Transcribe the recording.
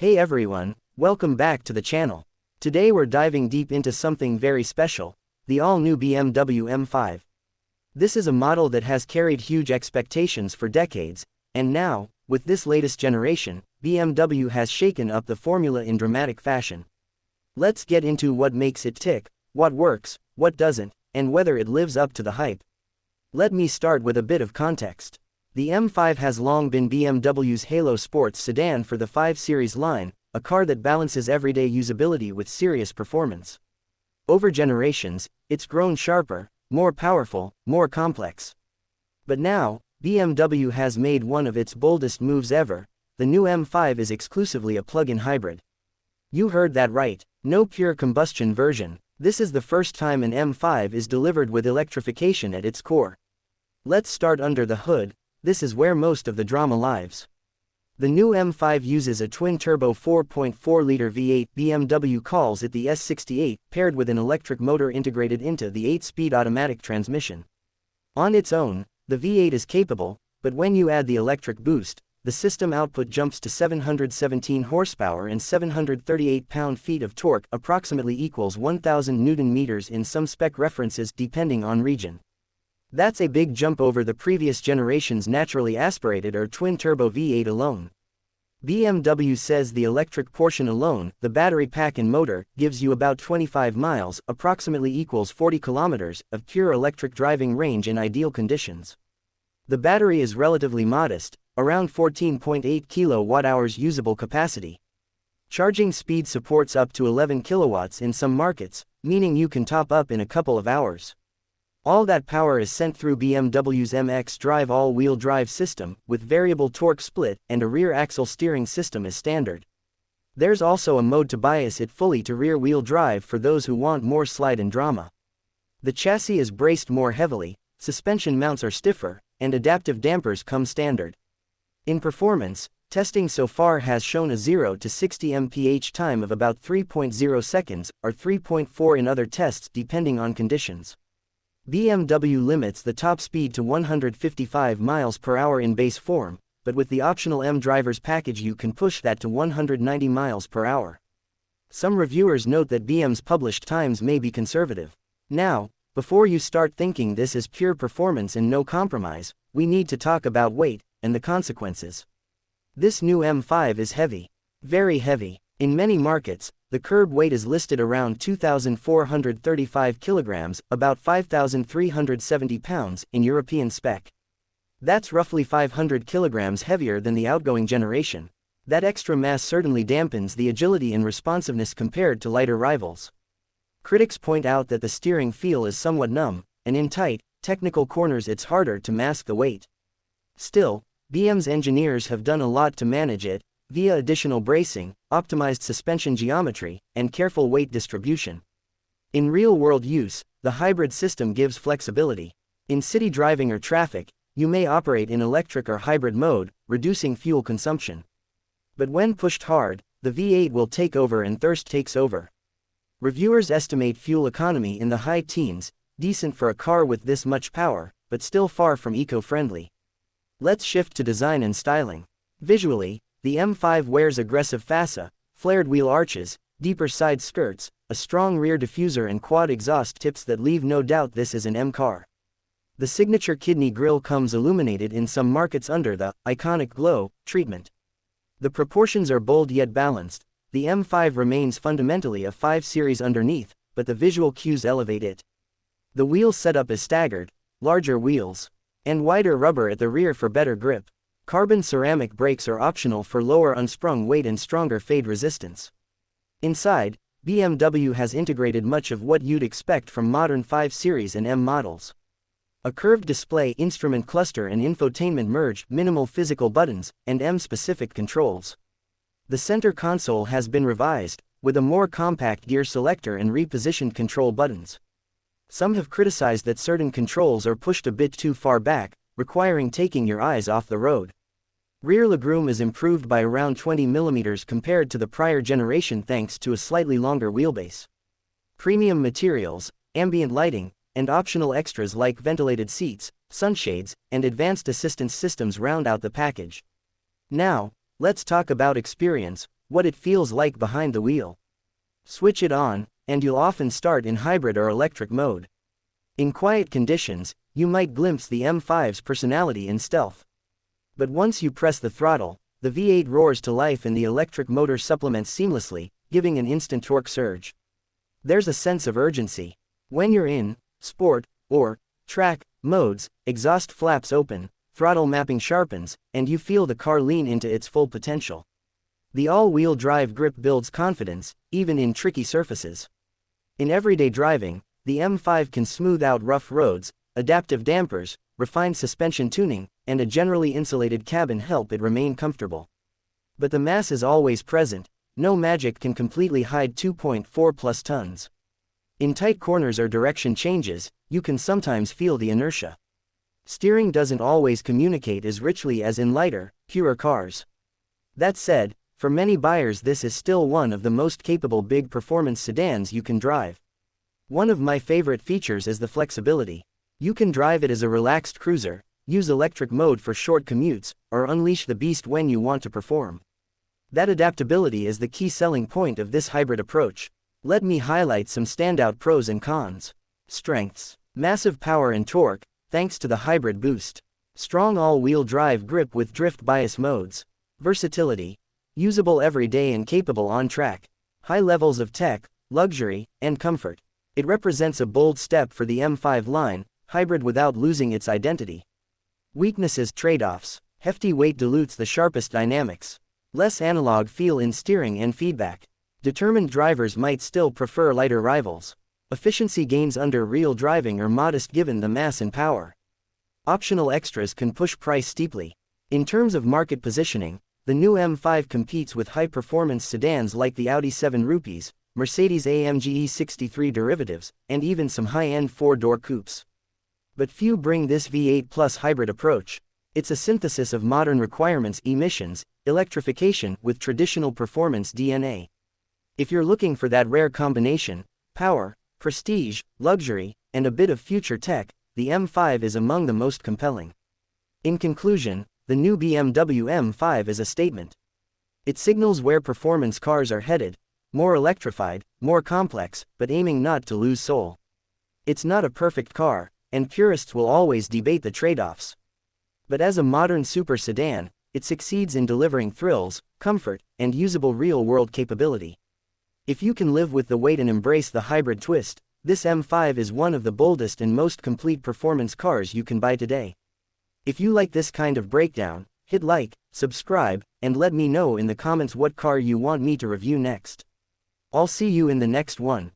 Hey everyone, welcome back to the channel. Today we're diving deep into something very special, the all-new BMW M5. This is a model that has carried huge expectations for decades, and now, with this latest generation, BMW has shaken up the formula in dramatic fashion. Let's get into what makes it tick, what works, what doesn't, and whether it lives up to the hype. Let me start with a bit of context. The M5 has long been BMW's halo sports sedan for the 5 Series line, a car that balances everyday usability with serious performance. Over generations, it's grown sharper, more powerful, more complex. But now, BMW has made one of its boldest moves ever. The new M5 is exclusively a plug-in hybrid. You heard that right, no pure combustion version. This is the first time an M5 is delivered with electrification at its core. Let's start under the hood. This is where most of the drama lies. The new M5 uses a twin-turbo 4.4-liter V8. BMW calls it the S68, paired with an electric motor integrated into the 8-speed automatic transmission. On its own, the V8 is capable, but when you add the electric boost, the system output jumps to 717 horsepower and 738 pound-feet of torque, approximately equals 1,000 Newton-meters in some spec references depending on region. That's a big jump over the previous generation's naturally aspirated or twin-turbo V8 alone. BMW says the electric portion alone, the battery pack and motor, gives you about 25 miles, approximately equals 40 kilometers, of pure electric driving range in ideal conditions. The battery is relatively modest, around 14.8 kilowatt-hours usable capacity. Charging speed supports up to 11 kilowatts in some markets, meaning you can top up in a couple of hours. All that power is sent through BMW's MX-Drive all-wheel drive system, with variable torque split and a rear axle steering system as standard. There's also a mode to bias it fully to rear-wheel drive for those who want more slide and drama. The chassis is braced more heavily, suspension mounts are stiffer, and adaptive dampers come standard. In performance, testing so far has shown a 0 to 60 mph time of about 3.0 seconds, or 3.4 in other tests depending on conditions. BMW limits the top speed to 155 miles per hour in base form, but with the optional M Drivers package you can push that to 190 miles per hour. Some reviewers note that BM's published times may be conservative. Now, before you start thinking this is pure performance and no compromise, we need to talk about weight and the consequences. This new M5 is heavy. Very heavy. In many markets, the curb weight is listed around 2,435 kilograms, about 5,370 pounds, in European spec. That's roughly 500 kilograms heavier than the outgoing generation. That extra mass certainly dampens the agility and responsiveness compared to lighter rivals. Critics point out that the steering feel is somewhat numb, and in tight, technical corners it's harder to mask the weight. Still, BM's engineers have done a lot to manage it, via additional bracing, optimized suspension geometry, and careful weight distribution. In real-world use, the hybrid system gives flexibility. In city driving or traffic, you may operate in electric or hybrid mode, reducing fuel consumption. But when pushed hard, the V8 will take over and thirst takes over. Reviewers estimate fuel economy in the high teens, decent for a car with this much power, but still far from eco-friendly. Let's shift to design and styling. Visually, the M5 wears aggressive fascia, flared wheel arches, deeper side skirts, a strong rear diffuser and quad exhaust tips that leave no doubt this is an M car. The signature kidney grille comes illuminated in some markets under the iconic glow treatment. The proportions are bold yet balanced. The M5 remains fundamentally a 5 Series underneath, but the visual cues elevate it. The wheel setup is staggered, larger wheels, and wider rubber at the rear for better grip. Carbon ceramic brakes are optional for lower unsprung weight and stronger fade resistance. Inside, BMW has integrated much of what you'd expect from modern 5 Series and M models. A curved display instrument cluster and infotainment merged, minimal physical buttons, and M-specific controls. The center console has been revised, with a more compact gear selector and repositioned control buttons. Some have criticized that certain controls are pushed a bit too far back, requiring taking your eyes off the road. Rear legroom is improved by around 20 mm compared to the prior generation thanks to a slightly longer wheelbase. Premium materials, ambient lighting, and optional extras like ventilated seats, sunshades, and advanced assistance systems round out the package. Now, let's talk about experience. what it feels like behind the wheel. Switch it on, and you'll often start in hybrid or electric mode. In quiet conditions, you might glimpse the M5's personality in stealth. But once you press the throttle, the V8 roars to life and the electric motor supplements seamlessly, giving an instant torque surge. There's a sense of urgency. When you're in sport or track modes, exhaust flaps open, throttle mapping sharpens, and you feel the car lean into its full potential. The all-wheel drive grip builds confidence, even in tricky surfaces. In everyday driving, the M5 can smooth out rough roads, adaptive dampers, refined suspension tuning, and a generally insulated cabin help it remain comfortable. But the mass is always present. No magic can completely hide 2.4+ tons. In tight corners or direction changes, you can sometimes feel the inertia. Steering doesn't always communicate as richly as in lighter, purer cars. That said, for many buyers this is still one of the most capable big performance sedans you can drive. One of my favorite features is the flexibility. You can drive it as a relaxed cruiser, use electric mode for short commutes, or unleash the beast when you want to perform. That adaptability is the key selling point of this hybrid approach. Let me highlight some standout pros and cons. Strengths. Massive power and torque, thanks to the hybrid boost. Strong all-wheel drive grip with drift bias modes. Versatility. Usable every day and capable on track. High levels of tech, luxury, and comfort. It represents a bold step for the M5 line, hybrid without losing its identity. Weaknesses. Trade-offs. Hefty weight dilutes the sharpest dynamics. Less analog feel in steering and feedback. Determined drivers might still prefer lighter rivals. Efficiency gains under real driving are modest given the mass and power. Optional extras can push price steeply. In terms of market positioning, the new M5 competes with high-performance sedans like the Audi 7 Rupees, Mercedes-AMG E63 derivatives, and even some high-end four-door coupes. But few bring this V8 Plus hybrid approach. It's a synthesis of modern requirements: emissions, electrification with traditional performance DNA. If you're looking for that rare combination, power, prestige, luxury, and a bit of future tech, the M5 is among the most compelling. In conclusion, the new BMW M5 is a statement. It signals where performance cars are headed: more electrified, more complex, but aiming not to lose soul. It's not a perfect car, and purists will always debate the trade-offs. But as a modern super sedan, it succeeds in delivering thrills, comfort, and usable real-world capability. If you can live with the weight and embrace the hybrid twist, this M5 is one of the boldest and most complete performance cars you can buy today. If you like this kind of breakdown, hit like, subscribe, and let me know in the comments what car you want me to review next. I'll see you in the next one.